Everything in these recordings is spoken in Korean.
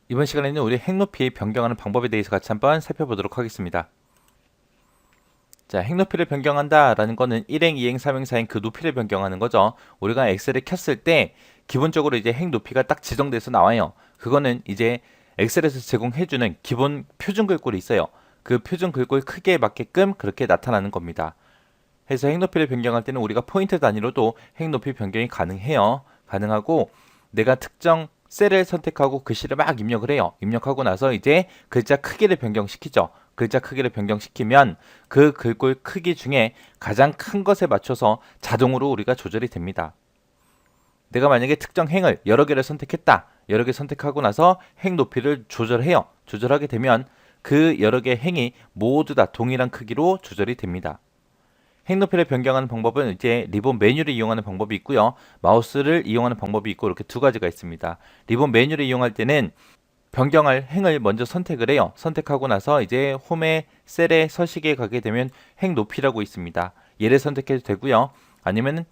이번 시간에는 우리 행높이 변경하는 방법에 대해서 같이 한번 살펴보도록 하겠습니다. 자, 행높이를 변경한다 라는 거는 1행, 2행, 3행, 4행 그 높이를 변경하는 거죠. 우리가 엑셀을 켰을 때 기본적으로 이제 행높이가 딱 지정돼서 나와요. 그거는 이제 엑셀에서 제공해주는 기본 표준 글꼴이 있어요. 그 표준 글꼴 크기에 맞게끔 그렇게 나타나는 겁니다. 해서 행높이를 변경할 때는 우리가 포인트 단위로도 행높이 변경이 가능해요. 가능하고 내가 특정 셀을 선택하고 글씨를 막 입력을 해요. 입력하고 나서 이제 글자 크기를 변경시키죠. 글자 크기를 변경시키면 그 글꼴 크기 중에 가장 큰 것에 맞춰서 자동으로 우리가 조절이 됩니다. 내가 만약에 특정 행을 여러 개를 선택했다. 여러 개 선택하고 나서 행 높이를 조절해요. 조절하게 되면 그 여러 개 행이 모두 다 동일한 크기로 조절이 됩니다. 행 높이를 변경하는 방법은 이제 리본 메뉴를 이용하는 방법이 있고요. 마우스를 이용하는 방법이 있고 이렇게 두 가지가 있습니다. 리본 메뉴를 이용할 때는 변경할 행을 먼저 선택을 해요. 선택하고 나서 이제 홈의 셀의 서식에 가게 되면 행 높이라고 있습니다. 얘를 선택해도 되고요. 아니면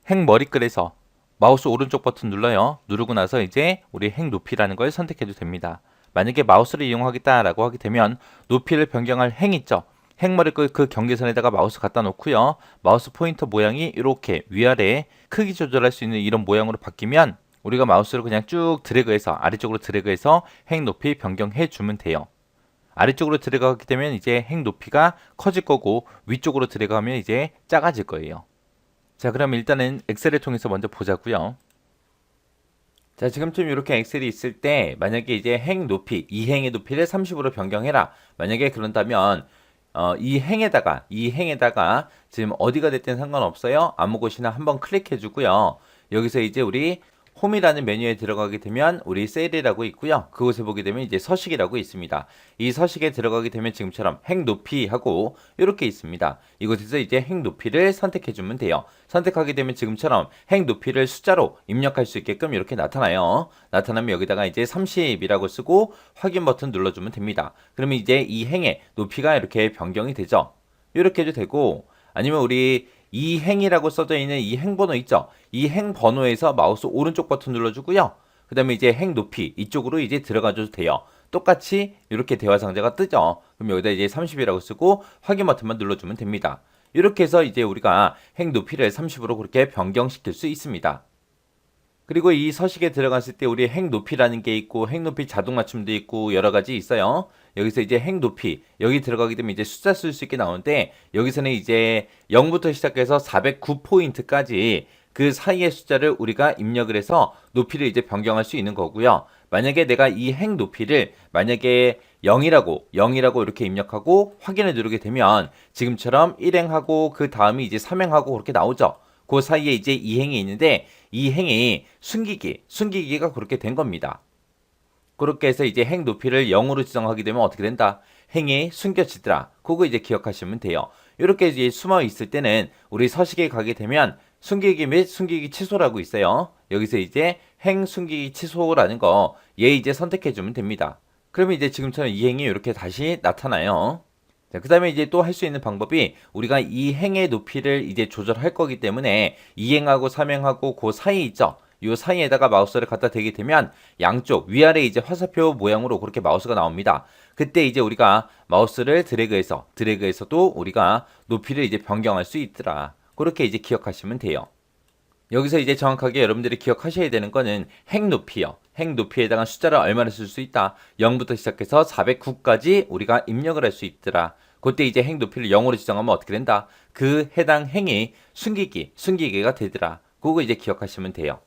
행 머리글에서 마우스 오른쪽 버튼 눌러요. 누르고 나서 이제 우리 행 높이라는 걸 선택해도 됩니다. 만약에 마우스를 이용하겠다라고 하게 되면 높이를 변경할 행 있죠. 행머리글 그 경계선에다가 마우스 갖다 놓고요. 마우스 포인터 모양이 이렇게 위아래 크기 조절할 수 있는 이런 모양으로 바뀌면 우리가 마우스를 그냥 쭉 드래그해서 아래쪽으로 드래그해서 행 높이 변경해 주면 돼요. 아래쪽으로 드래그하게 되면 이제 행 높이가 커질 거고 위쪽으로 드래그하면 이제 작아질 거예요. 자, 그럼 일단은 엑셀을 통해서 먼저 보자고요. 자, 지금쯤 이렇게 엑셀이 있을 때 만약에 이제 행 높이, 이 행의 높이를 30으로 변경해라. 만약에 그런다면 이 행에다가 지금 어디가 됐든 상관없어요. 아무 곳이나 한번 클릭해 주고요. 여기서 이제 우리 홈이라는 메뉴에 들어가게 되면 우리 셀이라고 있고요. 그곳에 보게 되면 이제 서식이라고 있습니다. 이 서식에 들어가게 되면 지금처럼 행 높이 하고 이렇게 있습니다. 이곳에서 이제 행 높이를 선택해 주면 돼요. 선택하게 되면 지금처럼 행 높이를 숫자로 입력할 수 있게끔 이렇게 나타나요. 나타나면 여기다가 이제 30이라고 쓰고 확인 버튼 눌러주면 됩니다. 그러면 이제 이 행의 높이가 이렇게 변경이 되죠. 이렇게 해도 되고 아니면 우리 이 행이라고 써져 있는 이 행번호 있죠? 이 행번호에서 마우스 오른쪽 버튼 눌러주고요. 그 다음에 이제 행 높이 이쪽으로 이제 들어가줘도 돼요. 똑같이 이렇게 대화 상자가 뜨죠. 그럼 여기다 이제 30이라고 쓰고 확인 버튼만 눌러주면 됩니다. 이렇게 해서 이제 우리가 행 높이를 30으로 그렇게 변경시킬 수 있습니다. 그리고 이 서식에 들어갔을 때 우리 행 높이라는 게 있고 행 높이 자동 맞춤도 있고 여러 가지 있어요. 여기서 이제 행 높이 여기 들어가게 되면 이제 숫자 쓸 수 있게 나오는데 여기서는 이제 0부터 시작해서 409포인트까지 그 사이의 숫자를 우리가 입력을 해서 높이를 이제 변경할 수 있는 거고요. 만약에 내가 이 행 높이를 만약에 0이라고 이렇게 입력하고 확인을 누르게 되면 지금처럼 1행하고 그 다음이 이제 3행하고 그렇게 나오죠. 그 사이에 이제 2행이 있는데 이 행이 숨기기가 그렇게 된 겁니다. 그렇게 해서 이제 행 높이를 0으로 지정하게 되면 어떻게 된다? 행이 숨겨지더라. 그거 이제 기억하시면 돼요. 이렇게 이제 숨어 있을 때는 우리 서식에 가게 되면 숨기기 및 숨기기 취소라고 있어요. 여기서 이제 행 숨기기 취소라는 거 얘 이제 선택해 주면 됩니다. 그러면 이제 지금처럼 이 행이 이렇게 다시 나타나요. 자, 그 다음에 이제 또 할 수 있는 방법이 우리가 이 행의 높이를 이제 조절할 거기 때문에 2행하고 3행하고 그 사이 있죠? 이 사이에다가 마우스를 갖다 대게 되면 양쪽 위아래 이제 화살표 모양으로 그렇게 마우스가 나옵니다. 그때 이제 우리가 마우스를 드래그해서도 우리가 높이를 이제 변경할 수 있더라. 그렇게 이제 기억하시면 돼요. 여기서 이제 정확하게 여러분들이 기억하셔야 되는 거는 행 높이요. 행 높이에 해당한 숫자를 얼마나 쓸 수 있다. 0부터 시작해서 409까지 우리가 입력을 할 수 있더라. 그때 이제 행 높이를 0으로 지정하면 어떻게 된다? 그 해당 행이 숨기기가 되더라. 그거 이제 기억하시면 돼요.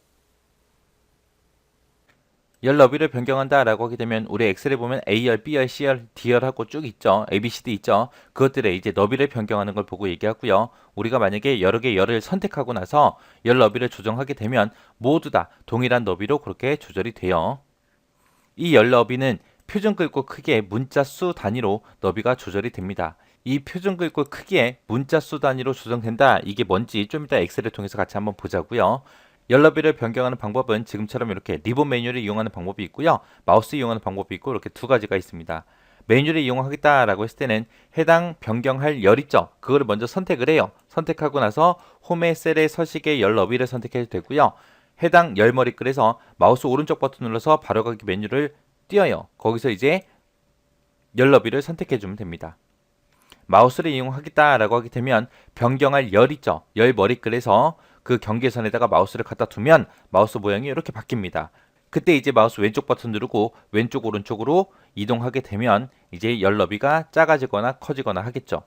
열 너비를 변경한다 라고 하게 되면 우리 엑셀에 보면 A열, B열, C열, D열하고 쭉 있죠. A, B, C, D 있죠. 그것들에 이제 너비를 변경하는 걸 보고 얘기하고요. 우리가 만약에 여러 개 열을 선택하고 나서 열 너비를 조정하게 되면 모두 다 동일한 너비로 그렇게 조절이 돼요. 이 열 너비는 표준 글꼴 크기의 문자 수 단위로 너비가 조절이 됩니다. 이 표준 글꼴 크기의 문자 수 단위로 조정된다. 이게 뭔지 좀 이따 엑셀을 통해서 같이 한번 보자고요. 열너비를 변경하는 방법은 지금처럼 이렇게 리본 메뉴를 이용하는 방법이 있고요. 마우스 이용하는 방법이 있고 이렇게 두 가지가 있습니다. 메뉴를 이용하겠다라고 했을 때는 해당 변경할 열 있죠. 그거를 먼저 선택을 해요. 선택하고 나서 홈의 셀의 서식의 열 너비를 선택해도 되고요. 해당 열 머리글에서 마우스 오른쪽 버튼 눌러서 바로가기 메뉴를 띄어요. 거기서 이제 열 너비를 선택해 주면 됩니다. 마우스를 이용하겠다라고 하게 되면 변경할 열 있죠. 열 머리글에서 그 경계선에다가 마우스를 갖다 두면 마우스 모양이 이렇게 바뀝니다. 그때 이제 마우스 왼쪽 버튼 누르고 왼쪽 오른쪽으로 이동하게 되면 이제 열 너비가 작아지거나 커지거나 하겠죠.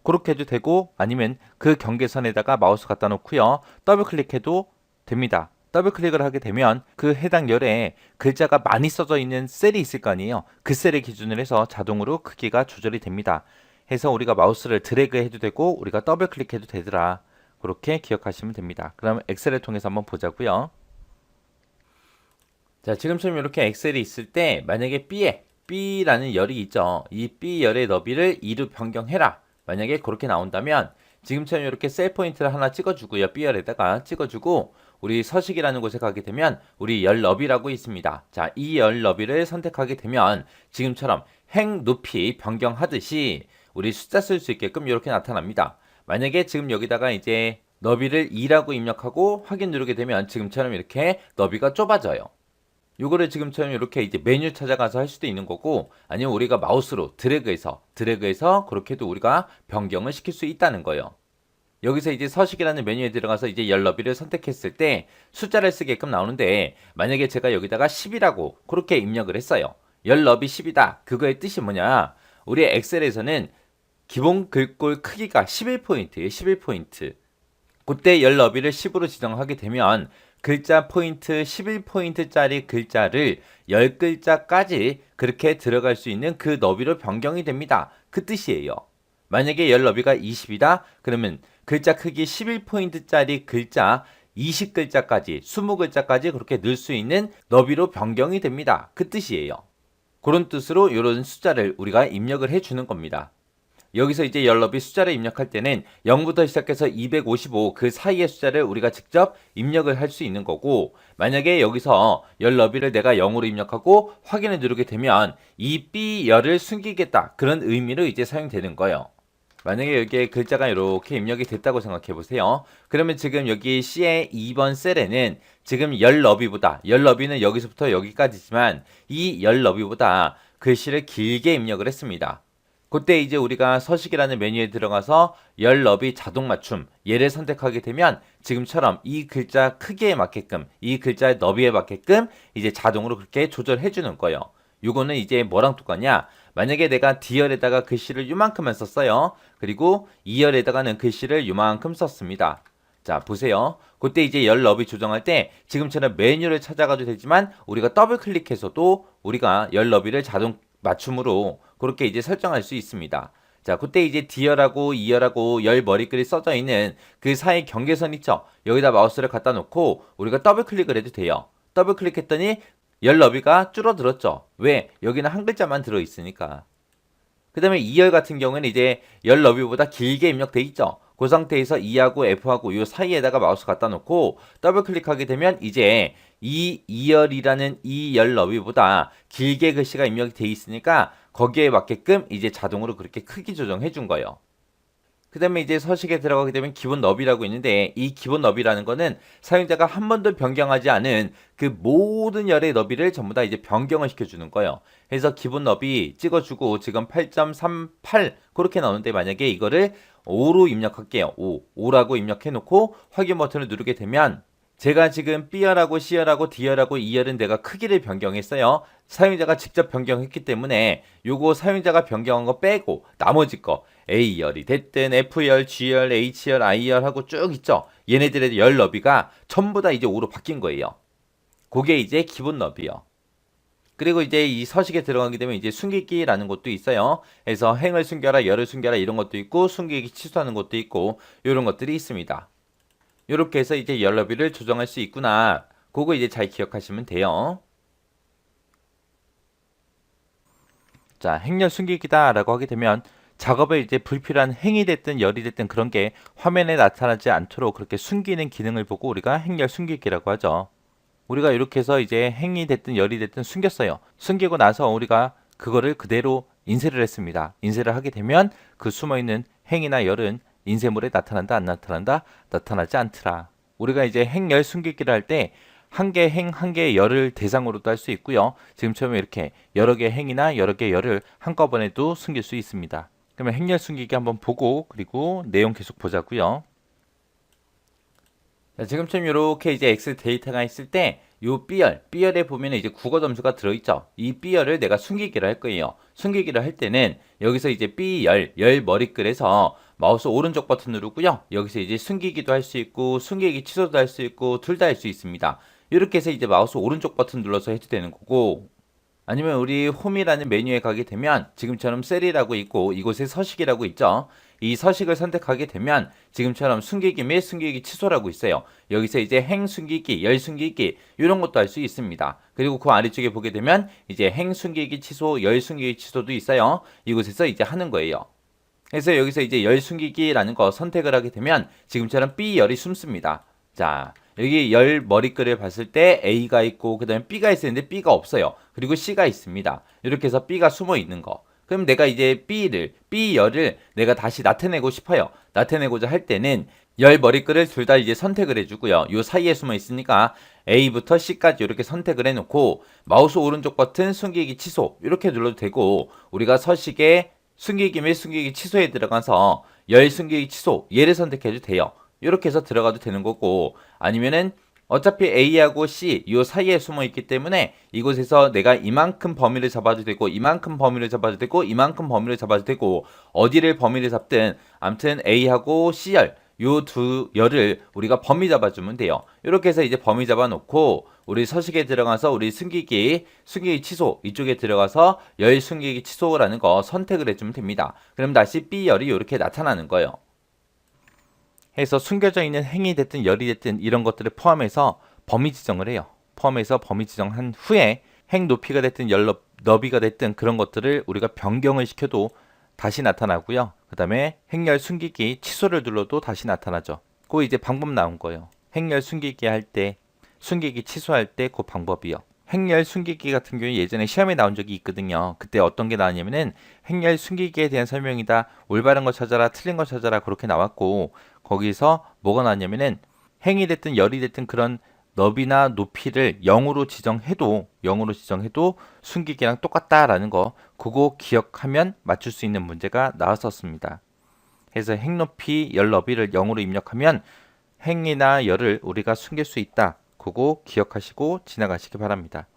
그렇게 해도 되고 아니면 그 경계선에다가 마우스 갖다 놓고요. 더블 클릭해도 됩니다. 더블 클릭을 하게 되면 그 해당 열에 글자가 많이 써져 있는 셀이 있을 거 아니에요. 그 셀을 기준으로 해서 자동으로 크기가 조절이 됩니다. 해서 우리가 마우스를 드래그 해도 되고 우리가 더블 클릭해도 되더라. 그렇게 기억하시면 됩니다. 그럼 엑셀을 통해서 한번 보자고요. 자, 지금처럼 이렇게 엑셀이 있을 때 만약에 B라는 열이 있죠. 이 B 열의 너비를 2로 변경해라. 만약에 그렇게 나온다면 지금처럼 이렇게 셀 포인트를 하나 찍어주고요. B열에다가 찍어주고 우리 서식이라는 곳에 가게 되면 우리 열 너비라고 있습니다. 자, 이 열 너비를 선택하게 되면 지금처럼 행 높이 변경하듯이 우리 숫자 쓸 수 있게끔 이렇게 나타납니다. 만약에 지금 여기다가 이제 너비를 2라고 입력하고 확인 누르게 되면 지금처럼 이렇게 너비가 좁아져요. 요거를 지금처럼 이렇게 이제 메뉴 찾아가서 할 수도 있는 거고 아니면 우리가 마우스로 드래그해서 그렇게도 우리가 변경을 시킬 수 있다는 거예요. 여기서 이제 서식이라는 메뉴에 들어가서 이제 열 너비를 선택했을 때 숫자를 쓰게끔 나오는데 만약에 제가 여기다가 10이라고 그렇게 입력을 했어요. 열 너비 10이다. 그거의 뜻이 뭐냐? 우리 엑셀에서는 기본 글꼴 크기가 11포인트예요. 11포인트. 그때 열 너비를 10으로 지정하게 되면 글자 포인트 11포인트짜리 글자를 10글자까지 그렇게 들어갈 수 있는 그 너비로 변경이 됩니다. 그 뜻이에요. 만약에 열 너비가 20이다 그러면 글자 크기 11포인트짜리 글자 20글자까지 20글자까지 그렇게 넣을 수 있는 너비로 변경이 됩니다. 그 뜻이에요. 그런 뜻으로 이런 숫자를 우리가 입력을 해주는 겁니다. 여기서 이제 열 너비 숫자를 입력할 때는 0부터 시작해서 255 그 사이의 숫자를 우리가 직접 입력을 할 수 있는 거고 만약에 여기서 열 너비를 내가 0으로 입력하고 확인을 누르게 되면 이 B 열을 숨기겠다 그런 의미로 이제 사용되는 거예요. 만약에 여기에 글자가 이렇게 입력이 됐다고 생각해 보세요. 그러면 지금 여기 C의 2번 셀에는 지금 열 너비는 여기서부터 여기까지지만 이 열 너비보다 글씨를 길게 입력을 했습니다. 그때 이제 우리가 서식이라는 메뉴에 들어가서 열 너비 자동 맞춤 얘를 선택하게 되면 지금처럼 이 글자 크기에 맞게끔 이 글자의 너비에 맞게끔 이제 자동으로 그렇게 조절해 주는 거예요. 요거는 이제 뭐랑 똑같냐? 만약에 내가 D열에다가 글씨를 요만큼만 썼어요. 그리고 E열에다가는 글씨를 요만큼 썼습니다. 자, 보세요. 그때 이제 열 너비 조정할 때 지금처럼 메뉴를 찾아가도 되지만 우리가 더블 클릭해서도 우리가 열 너비를 자동 맞춤으로 그렇게 이제 설정할 수 있습니다. 자, 그때 이제 D열하고 E열하고 열 머리글이 써져 있는 그 사이 경계선 있죠? 여기다 마우스를 갖다 놓고 우리가 더블 클릭을 해도 돼요. 더블 클릭했더니 열 너비가 줄어들었죠. 왜? 여기는 한 글자만 들어있으니까. 그 다음에 E열 같은 경우는 이제 열 너비보다 길게 입력돼 있죠. 그 상태에서 E하고 F하고 이 사이에다가 마우스 갖다 놓고 더블 클릭하게 되면 이제 이 E열이라는 이 열 너비보다 길게 글씨가 입력이 돼 있으니까 거기에 맞게끔 이제 자동으로 그렇게 크기 조정해 준 거예요. 그 다음에 이제 서식에 들어가게 되면 기본 너비라고 있는데 이 기본 너비라는 거는 사용자가 한 번도 변경하지 않은 그 모든 열의 너비를 전부 다 이제 변경을 시켜주는 거예요. 그래서 기본 너비 찍어주고 지금 8.38 그렇게 나오는데 만약에 이거를 5로 입력할게요. 5라고 입력해 놓고 확인 버튼을 누르게 되면 제가 지금 B열하고 C열하고 D열하고 E열은 내가 크기를 변경했어요. 사용자가 직접 변경했기 때문에 요거 사용자가 변경한 거 빼고 나머지 거 A열이 됐든 F열, G열, H열, I열 하고 쭉 있죠. 얘네들의 열 너비가 전부 다 이제 5로 바뀐 거예요. 그게 이제 기본 너비요. 그리고 이제 이 서식에 들어가게 되면 이제 숨기기라는 것도 있어요. 그래서 행을 숨겨라, 열을 숨겨라 이런 것도 있고 숨기기 취소하는 것도 있고 이런 것들이 있습니다. 이렇게 해서 이제 열 너비를 조정할 수 있구나. 그거 이제 잘 기억하시면 돼요. 자, 행열 숨기기다 라고 하게 되면 작업에 이제 불필요한 행이 됐든 열이 됐든 그런 게 화면에 나타나지 않도록 그렇게 숨기는 기능을 보고 우리가 행열 숨기기라고 하죠. 우리가 이렇게 해서 이제 행이 됐든 열이 됐든 숨겼어요. 숨기고 나서 우리가 그거를 그대로 인쇄를 했습니다. 인쇄를 하게 되면 그 숨어있는 행이나 열은 인쇄물에 나타난다 안 나타난다? 나타나지 않더라. 우리가 이제 행열 숨기기를 할 때 한 개 행, 한 개의 열을 대상으로도 할 수 있고요. 지금처럼 이렇게 여러 개의 행이나 여러 개의 열을 한꺼번에도 숨길 수 있습니다. 그러면 행렬 숨기기 한번 보고 그리고 내용 계속 보자고요. 자, 지금처럼 이렇게 이제 엑셀 데이터가 있을 때 요 B열에 보면 이제 국어 점수가 들어있죠. 이 B열을 내가 숨기기를 할 거예요. 숨기기를 할 때는 여기서 이제 열 머리글에서 마우스 오른쪽 버튼 누르고요. 여기서 이제 숨기기도 할 수 있고 숨기기 취소도 할 수 있고 둘 다 할 수 있습니다. 이렇게 해서 이제 마우스 오른쪽 버튼 눌러서 해도 되는 거고, 아니면 우리 홈이라는 메뉴에 가게 되면 지금처럼 셀이라고 있고 이곳에 서식이라고 있죠. 이 서식을 선택하게 되면 지금처럼 숨기기 및 숨기기 취소라고 있어요. 여기서 이제 행 숨기기, 열 숨기기 이런 것도 할 수 있습니다. 그리고 그 아래쪽에 보게 되면 이제 행 숨기기 취소, 열 숨기기 취소도 있어요. 이곳에서 이제 하는 거예요. 그래서 여기서 이제 열 숨기기라는 거 선택을 하게 되면 지금처럼 B열이 숨습니다. 자, 여기 열 머리글을 봤을 때 A가 있고 그 다음에 B가 있었는데 B가 없어요. 그리고 C가 있습니다. 이렇게 해서 B가 숨어 있는 거. 그럼 내가 이제 B열을 내가 다시 나타내고 싶어요. 나타내고자 할 때는 열 머리글을 둘 다 이제 선택을 해주고요. 요 사이에 숨어 있으니까 A부터 C까지 이렇게 선택을 해놓고 마우스 오른쪽 버튼 숨기기 취소 이렇게 눌러도 되고, 우리가 서식에 숨기기 및 숨기기 취소에 들어가서 열 숨기기 취소 얘를 선택해도 돼요. 이렇게 해서 들어가도 되는 거고, 아니면은 어차피 A하고 C 이 사이에 숨어 있기 때문에 이곳에서 내가 이만큼 범위를 잡아도 되고 이만큼 범위를 잡아도 되고 이만큼 범위를 잡아도 되고, 어디를 범위를 잡든 아무튼 A하고 C열 요 두 열을 우리가 범위 잡아주면 돼요. 이렇게 해서 이제 범위 잡아놓고 우리 서식에 들어가서 우리 숨기기 취소 이쪽에 들어가서 열 숨기기 취소라는 거 선택을 해주면 됩니다. 그럼 다시 B열이 이렇게 나타나는 거예요. 해서 숨겨져 있는 행이 됐든 열이 됐든 이런 것들을 포함해서 범위 지정을 해요. 포함해서 범위 지정한 후에 행 높이가 됐든 열 너비가 됐든 그런 것들을 우리가 변경을 시켜도 다시 나타나고요. 그 다음에 행열 숨기기 취소를 눌러도 다시 나타나죠. 그 이제 방법 나온 거예요. 행열 숨기기 할 때, 숨기기 취소할 때 그 방법이요. 행렬 숨기기 같은 경우에 예전에 시험에 나온 적이 있거든요. 그때 어떤 게 나왔냐면은 행렬 숨기기에 대한 설명이다. 올바른 거 찾아라, 틀린 거 찾아라 그렇게 나왔고, 거기서 뭐가 나왔냐면은 행이 됐든 열이 됐든 그런 너비나 높이를 0으로 지정해도 숨기기랑 똑같다라는 거 그거 기억하면 맞출 수 있는 문제가 나왔었습니다. 그래서 행 높이, 열 너비를 0으로 입력하면 행이나 열을 우리가 숨길 수 있다. 그거 기억하시고 지나가시기 바랍니다.